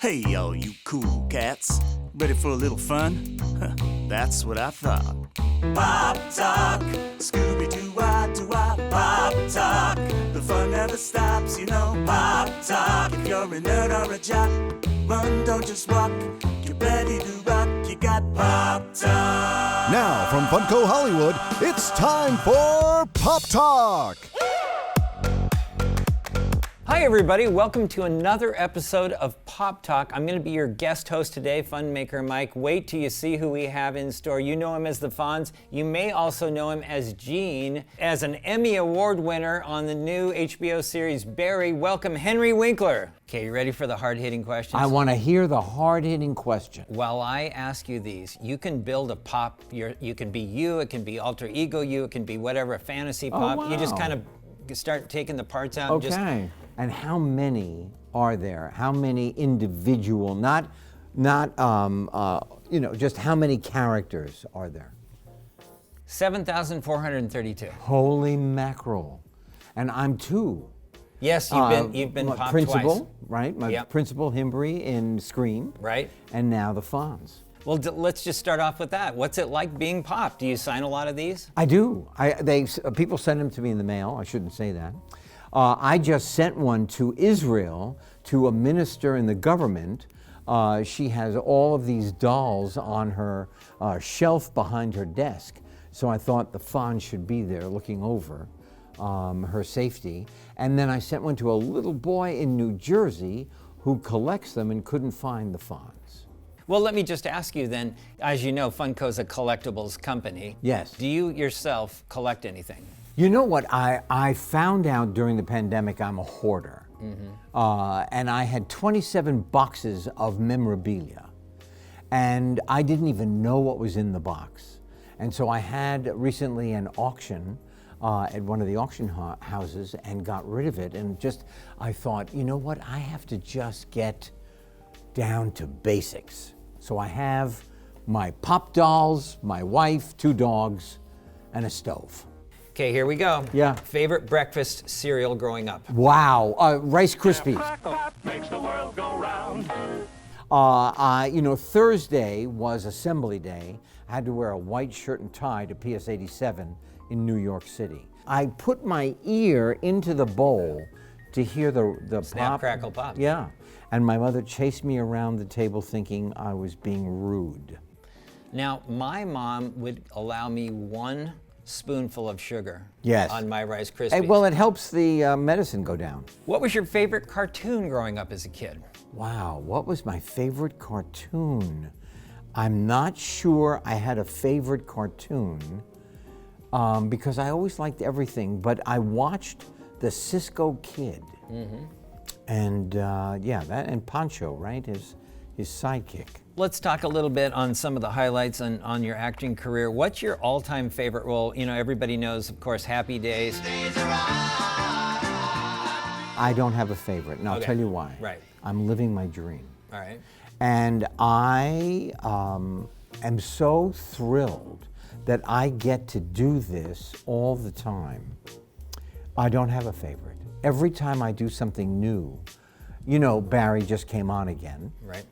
Hey, all you cool cats. Ready for a little fun? That's what I thought. Pop Talk, Scooby-Doo-Wah-Doo-Wah, Pop Talk. The fun never stops, you know, Pop Talk. If you're a nerd or a jock, run, don't just walk. Get ready to rock, you got Pop Talk. Now, from Funko Hollywood, it's time for Pop Talk. Hi everybody, welcome to another episode of Pop Talk. I'm going to be your guest host today, Fun Maker Mike. Wait till you see who we have in store. You know him as the Fonz. You may also know him as Gene. As an Emmy Award winner on the new HBO series Barry, welcome Henry Winkler. Okay, you ready for the hard-hitting questions? I want to hear the hard-hitting question. While I ask you these, you can build a pop. You can be you, it can be alter ego you, it can be whatever, a fantasy pop. Wow. You just kind of start taking the parts out and just... And how many are there? How many individual, not just how many characters are there? 7,432. Holy mackerel. And I'm two. Yes, you've been popped principal, twice. Right? My Yep. principal, Himbry, in Scream. Right. And now the Fonz. Well, let's just start off with that. What's it like being popped? Do you sign a lot of these? I do. People send them to me in the mail. I shouldn't say that. I just sent one to Israel to a minister in the government. She has all of these dolls on her shelf behind her desk. So I thought the Fonz should be there looking over her safety. And then I sent one to a little boy in New Jersey who collects them and couldn't find the Fonz. Well, let me just ask you then, as you know, Funko's a collectibles company. Yes. Do you yourself collect anything? You know what? I found out during the pandemic I'm a hoarder. And I had 27 boxes of memorabilia. And I didn't even know what was in the box. And so I had recently an auction at one of the auction houses and got rid of it. And I thought, you know what? I have to just get down to basics. So I have my pop dolls, my wife, 2 dogs, and a stove. Okay, here we go. Yeah. Favorite breakfast cereal growing up? Wow, Rice Krispies. Makes the world go round. Thursday was Assembly Day. I had to wear a white shirt and tie to PS 87 in New York City. I put my ear into the bowl to hear the Snap, pop. crackle, pop. Yeah, and my mother chased me around the table thinking I was being rude. Now, my mom would allow me 1 spoonful of sugar on my Rice Krispies. Hey, well, it helps the medicine go down. What was your favorite cartoon growing up as a kid? Wow, what was my favorite cartoon? I'm not sure I had a favorite cartoon because I always liked everything, but I watched the Cisco Kid. And that and Pancho, right? His sidekick. Let's talk a little bit on some of the highlights on your acting career. What's your all-time favorite role? You know, everybody knows, of course, Happy Days. I don't have a favorite, and I'll tell you why. Right. I'm living my dream. All right. And I am so thrilled that I get to do this all the time. I don't have a favorite. Every time I do something new, you know, Barry just came on again. Right.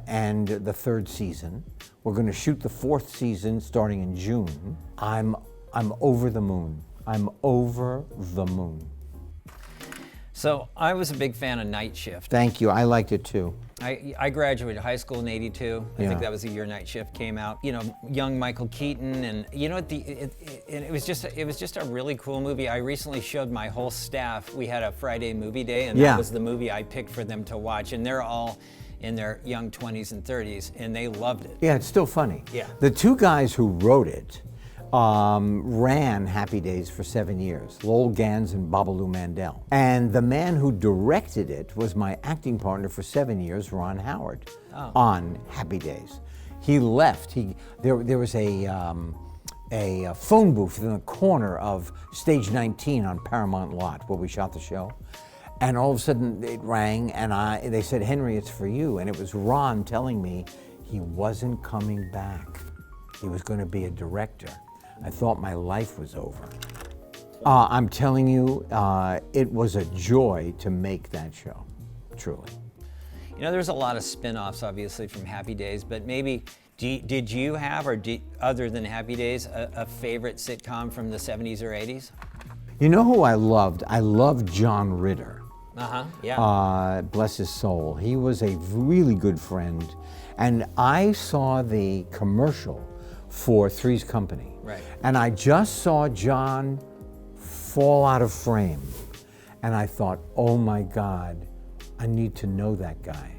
And the 3rd season. We're going to shoot the 4th season starting in June. I'm over the moon. I'm over the moon. So I was a big fan of Night Shift. Thank you. I liked it too. I graduated high school in '82. I Yeah. think that was the year Night Shift came out. You know, young Michael Keaton, and you know, it was just a really cool movie. I recently showed my whole staff. We had a Friday movie day, and that was the movie I picked for them to watch. And they're all in their young 20s and 30s, and they loved it. Yeah, it's still funny. Yeah. The 2 guys who wrote it ran Happy Days for 7 years, Lowell Gans and Babalu Mandel. And the man who directed it was my acting partner for 7 years, Ron Howard, on Happy Days. He left. There was a phone booth in the corner of Stage 19 on Paramount Lot where we shot the show. And all of a sudden it rang and they said, "Henry, it's for you." And it was Ron telling me he wasn't coming back. He was going to be a director. I thought my life was over. I'm telling you, it was a joy to make that show, truly. You know, there's a lot of spin-offs, obviously, from Happy Days, but maybe, did you have, or other than Happy Days, a favorite sitcom from the 70s or 80s? You know who I loved? I loved John Ritter. Yeah. Bless his soul. He was a really good friend. And I saw the commercial for Three's Company. Right. And I just saw John fall out of frame. And I thought, oh my God, I need to know that guy.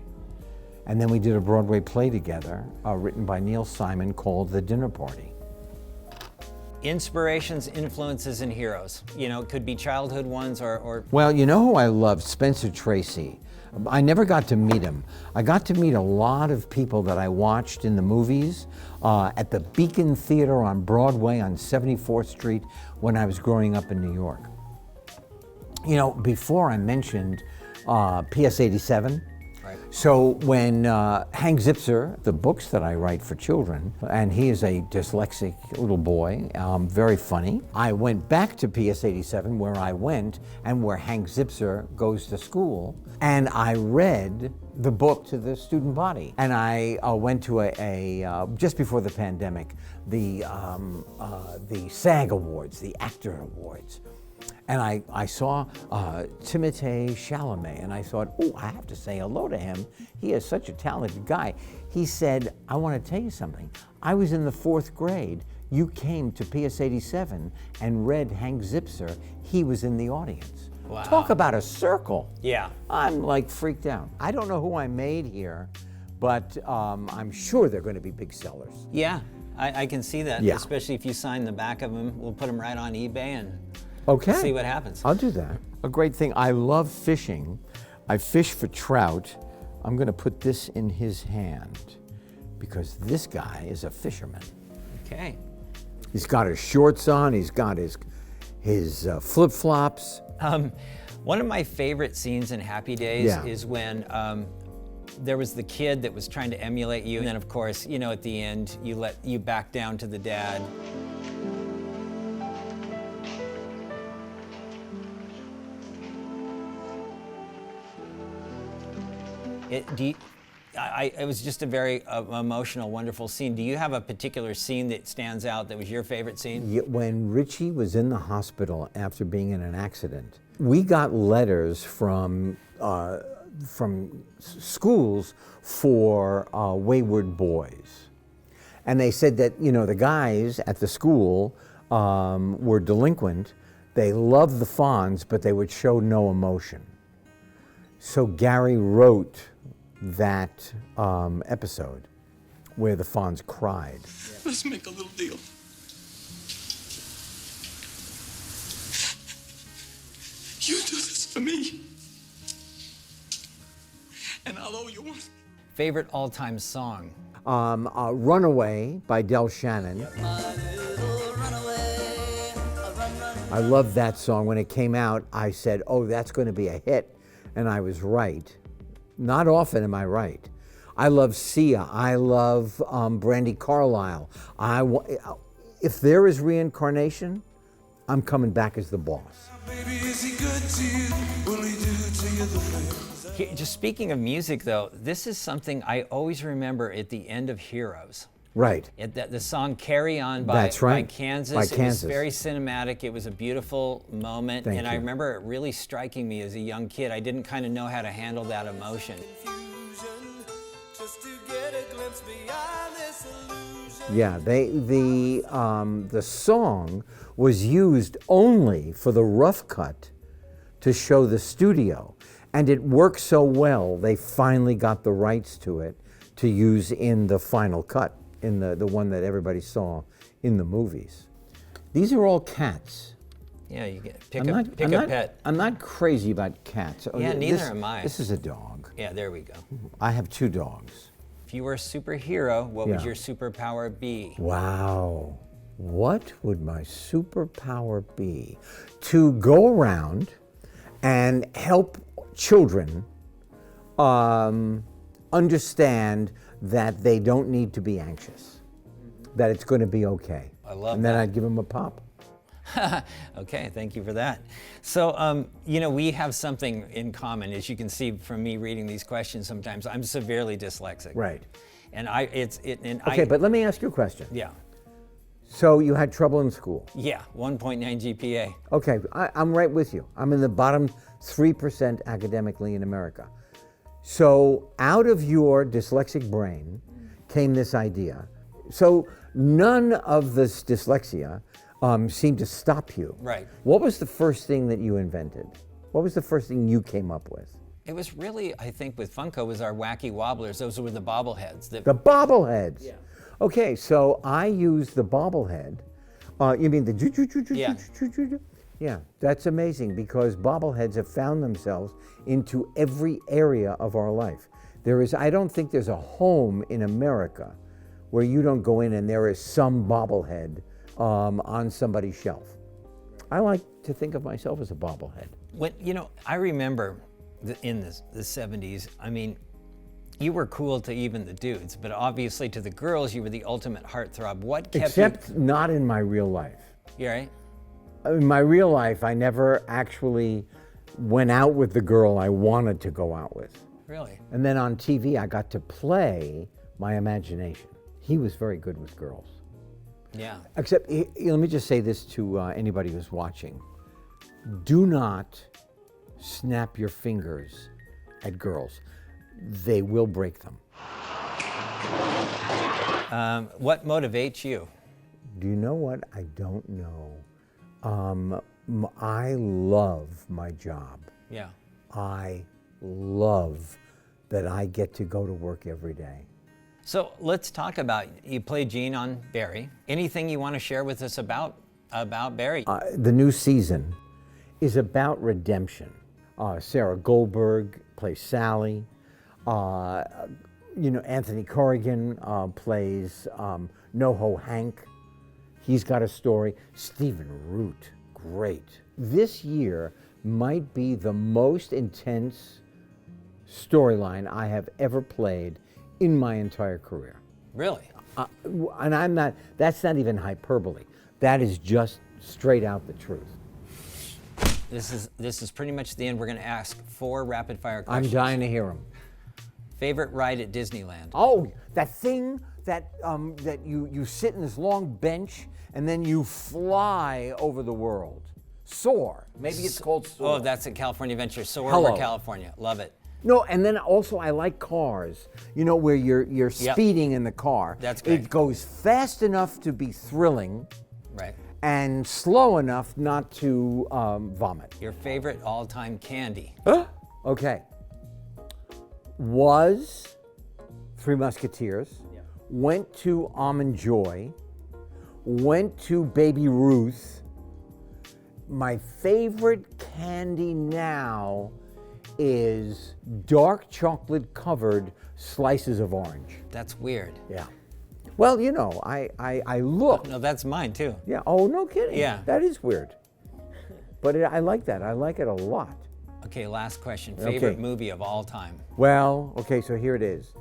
And then we did a Broadway play together, written by Neil Simon, called The Dinner Party. Inspirations, influences, and heroes. You know, it could be childhood ones or... Well, you know who I loved? Spencer Tracy. I never got to meet him. I got to meet a lot of people that I watched in the movies at the Beacon Theater on Broadway on 74th Street when I was growing up in New York. You know, before I mentioned PS 87. Right. So when Hank Zipser, the books that I write for children, and he is a dyslexic little boy, very funny. I went back to PS 87 where I went and where Hank Zipser goes to school, and I read the book to the student body. And I went to just before the pandemic, the SAG Awards, the Actor Awards. And I saw Timothée Chalamet, and I thought, oh, I have to say hello to him. He is such a talented guy. He said, I want to tell you something. I was in the 4th grade. You came to PS 87 and read Hank Zipser. He was in the audience. Wow. Talk about a circle. Yeah. I'm like freaked out. I don't know who I made here, but I'm sure they're going to be big sellers. Yeah, I can see that, Yeah. especially if you sign the back of them. We'll put them right on eBay and Okay. see what happens. I'll do that. A great thing. I love fishing. I fish for trout. I'm going to put this in his hand because this guy is a fisherman. Okay. He's got his shorts on. He's got his flip-flops. One of my favorite scenes in Happy Days Yeah. is when there was the kid that was trying to emulate you, and then of course, you know, at the end, you back down to the dad. It was just a very emotional, wonderful scene. Do you have a particular scene that stands out that was your favorite scene? When Richie was in the hospital after being in an accident, we got letters from schools for wayward boys. And they said that, you know, the guys at the school were delinquent. They loved the Fonz, but they would show no emotion. So Gary wrote that episode where the Fonz cried. Let's make a little deal. You do this for me, and I'll owe you one. Favorite all-time song? Runaway by Del Shannon. I love that song. When it came out, I said, oh, that's going to be a hit. And I was right. Not often am I right. I love Sia. I love Brandi Carlile. If there is reincarnation, I'm coming back as the boss. Baby, is he good to you? Will he do to you the things? Just speaking of music, though, this is something I always remember at the end of Heroes. Right. The song "Carry On" by That's right. Kansas. By It was Kansas. very cinematic. It was a beautiful moment, Thank and I you. remember it really striking me as a young kid. I didn't kind of know how to handle that emotion. Just to get a glimpse beyond this illusion. Yeah, the song was used only for the rough cut to show the studio. And it worked so well, they finally got the rights to it to use in the final cut, in the one that everybody saw in the movies. These are all cats. Yeah, you get pick a pet. I'm not crazy about cats. Oh, Yeah, neither am I. This is a dog. Yeah, there we go. I have 2 dogs. If you were a superhero, what would Yeah. your superpower be? Wow. What would my superpower be? To go around and help children understand that they don't need to be anxious, that it's going to be okay. I love And then that. I'd give them a pop. Okay, thank you for that. So, we have something in common, as you can see from me reading these questions sometimes. I'm severely dyslexic. Right. And Okay, but let me ask you a question. Yeah. So you had trouble in school. Yeah, 1.9 GPA. Okay, I'm right with you. I'm in the bottom 3% academically in America. So out of your dyslexic brain came this idea. So none of this dyslexia seemed to stop you. Right. What was the first thing that you invented? What was the first thing you came up with? It was really, I think, with Funko was our wacky wobblers. Those were the bobbleheads. The bobbleheads. Yeah. Okay, so I used the bobblehead. You mean the Yeah. Yeah, that's amazing because bobbleheads have found themselves into every area of our life. I don't think there's a home in America where you don't go in and there is some bobblehead on somebody's shelf. I like to think of myself as a bobblehead. I remember in the 70s, I mean, you were cool to even the dudes, but obviously to the girls, you were the ultimate heartthrob. What kept Except not in my real life. you right? In my real life, I never actually went out with the girl I wanted to go out with. Really? And then on TV, I got to play my imagination. He was very good with girls. Yeah. Except, let me just say this to anybody who's watching. Do not snap your fingers at girls. They will break them. What motivates you? Do you know what? I don't know. I love my job. Yeah. I love that I get to go to work every day. So let's talk about, you played Gene on Barry. Anything you want to share with us about Barry? The new season is about redemption. Sarah Goldberg plays Sally. Anthony Corrigan plays NoHo Hank. He's got a story. Stephen Root, great. This year might be the most intense storyline I have ever played in my entire career. Really? And that's not even hyperbole. That is just straight out the truth. This is pretty much the end. We're going to ask 4 rapid fire questions. I'm dying to hear them. Favorite ride at Disneyland? Oh, that thing that you sit in this long bench and then you fly over the world. Soar. Maybe it's called Soar. Oh, that's at California Adventure. Soar Hello. over California. Love it. No, and then also I like cars. Where you're speeding in the car. That's great. It goes fast enough to be thrilling. Right. And slow enough not to vomit. Your favorite all-time candy? Okay. Was Three Musketeers. Yeah. Went to Almond Joy. Went to Baby Ruth. My favorite candy now is dark chocolate covered slices of orange. That's weird. Yeah. Well, I look. No, that's mine too. Yeah. Oh, no kidding. Yeah. That is weird. But I like that. I like it a lot. Okay, last question. Favorite movie of all time? Well, okay, so here it is.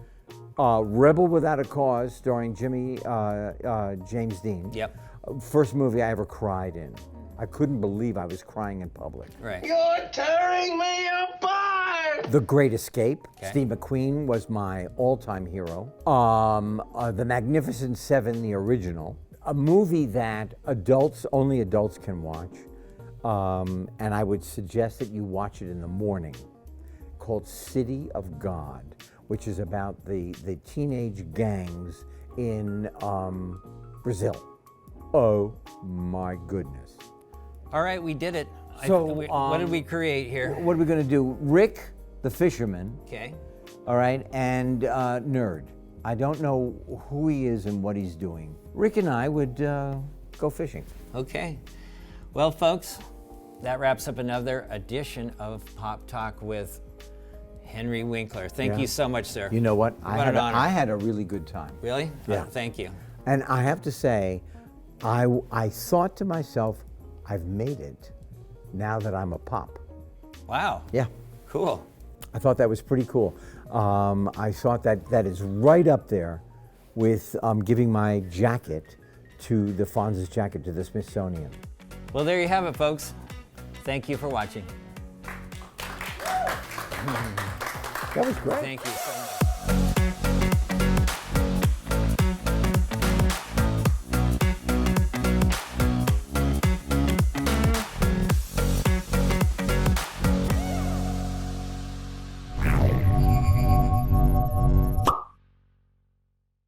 Rebel Without a Cause, starring James Dean. Yep. First movie I ever cried in. I couldn't believe I was crying in public. Right. You're tearing me apart! The Great Escape. Okay. Steve McQueen was my all-time hero. The Magnificent Seven, the original. A movie that only adults can watch. And I would suggest that you watch it in the morning, called City of God, which is about the teenage gangs in Brazil. Oh my goodness. All right, we did it. So, what did we create here? What are we going to do? Rick, the fisherman, Okay. all right, and Nerd. I don't know who he is and what he's doing. Rick and I would go fishing. Okay. Well, folks, that wraps up another edition of Pop Talk with Henry Winkler. Thank you so much, sir. You know what? What an honor. I had a really good time. Really? Yeah. Oh, thank you. And I have to say, I thought to myself, I've made it now that I'm a pop. Wow. Yeah. Cool. I thought that was pretty cool. I thought that is right up there with giving my jacket to the Fonz's jacket to the Smithsonian. Well, there you have it, folks. Thank you for watching. That was great. Thank you so much.